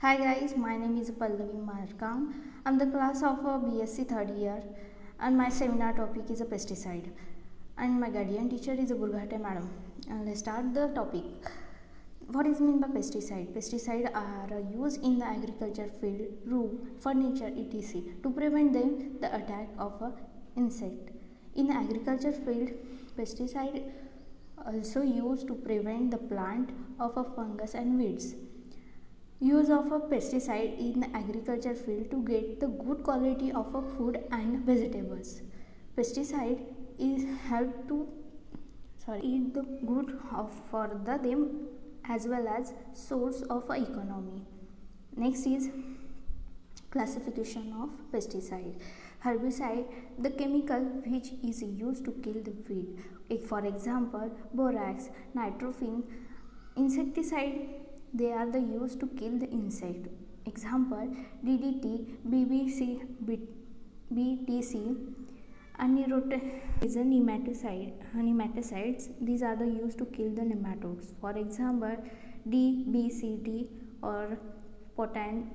Hi guys, my name is Pallavi Markam. I'm the class of BSc third year and my seminar topic is a pesticide and my guardian teacher is a Burghate madam. Let's start the topic. What is meant by pesticide? Pesticides are used in the agriculture field, roof, furniture, etc. to prevent them the attack of a insect. In the agriculture field, pesticide also used to prevent the plant of a fungus and weeds. Use of a pesticide in the agriculture field to get the good quality of a food and vegetables. Pesticide is help to eat the good of for the them as well as source of a economy. Next is classification of pesticide. Herbicide, the chemical which is used to kill the weed. For example, borax, nitrophene. Insecticide, they are the used to kill the insect. Example, DDT, BBC, BTC. Anirota is a nematicides. These are the used to kill the nematodes. For example, DBCT or potant.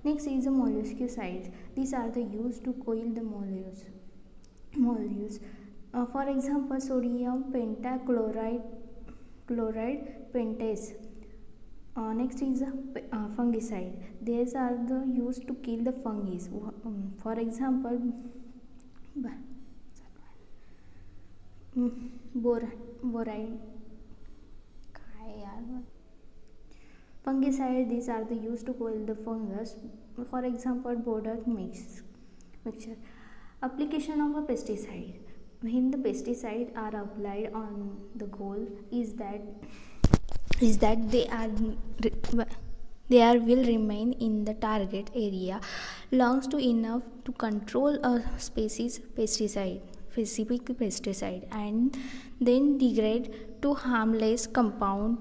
Next is the molluscicides. These are the used to kill the mollusks. For example, sodium pentachloride pentase. Next is fungicide. These are the used to kill the fungi. For example, boride. Fungicide. These are the used to kill the fungus. For example, borax mixture. Application of a pesticide. When the pesticides are applied on the goal is that they will remain in the target area long to enough to control a specific pesticide and then degrade to harmless compound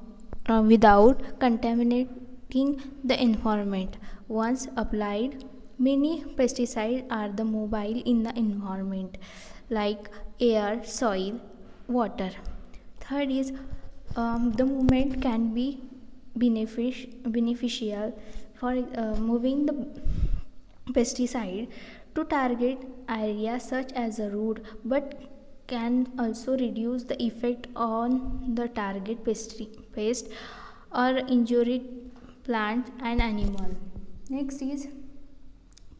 without contaminating the environment. Once applied, many pesticides are the mobile in the environment like air, soil, water. Third is the movement can be beneficial for moving the pesticide to target areas such as a root, but can also reduce the effect on the target pest or injured plant and animal. Next is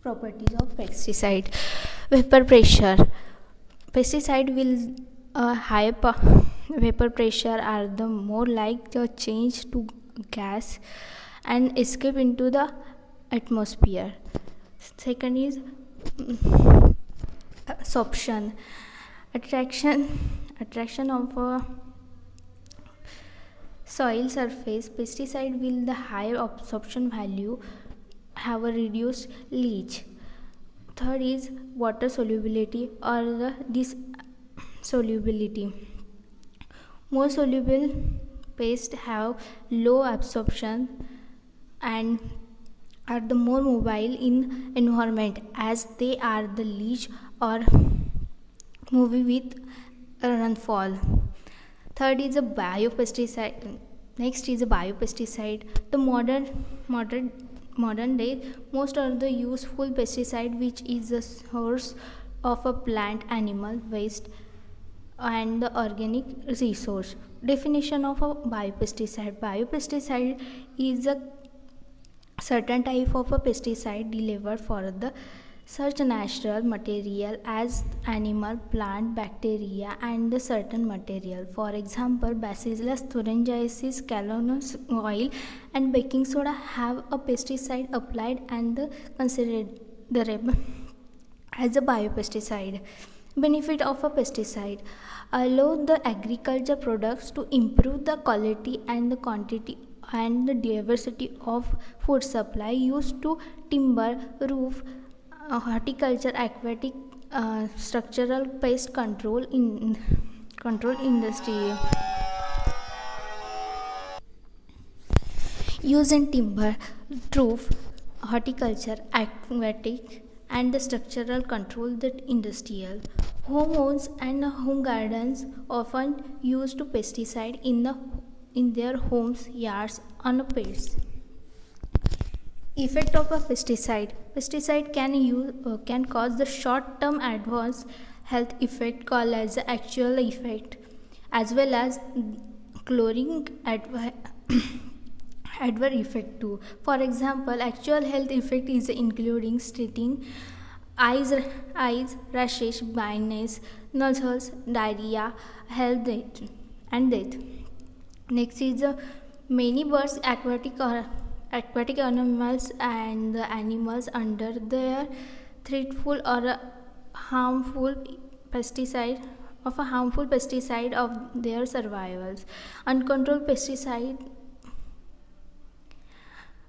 properties of pesticide. Vapor pressure. Pesticide will high vapor pressure are the more like the change to gas and escape into the atmosphere. Second is absorption. Attraction of a soil surface. Pesticide will the higher absorption value have a reduced leach. Third is water solubility or the dissolubility. More soluble pests have low absorption and are the more mobile in environment as they are the leach or move with rainfall. Third is a biopesticide. Next is a biopesticide. The modern day most of the useful pesticide which is a source of a plant animal waste and the organic resource. Definition of a biopesticide. Biopesticide is a certain type of a pesticide delivered for the such natural material as animal, plant, bacteria and the certain material. For example, Bacillus thuringiensis, canola oil and baking soda have a pesticide applied and considered as a biopesticide. Benefit of a pesticide: allow the agriculture products to improve the quality and the quantity and the diversity of food supply. Used to timber, roof, horticulture, aquatic, structural pest control industry. Use in timber, roof, horticulture, aquatic and the structural control that industrial. Homeowners and home gardens often use to pesticide in the in their homes, yards, and pets. Effect of a pesticide. Pesticide can cause the short-term adverse health effect called as the actual effect, as well as chlorine adverse effect too. For example, actual health effect is including stitching, eyes, rashes, blindness, nodules, diarrhea, health death, and death. Next is many birds, aquatic animals, and the animals under their threatful or harmful pesticide of their survivals. Uncontrolled pesticide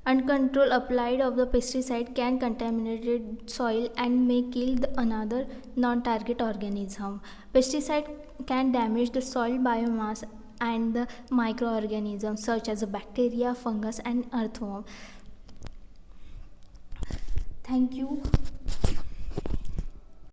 Uncontrolled applied of the pesticide can contaminate soil and may kill another non-target organism. Pesticide can damage the soil biomass and the microorganisms such as bacteria, fungus, and earthworm. Thank you.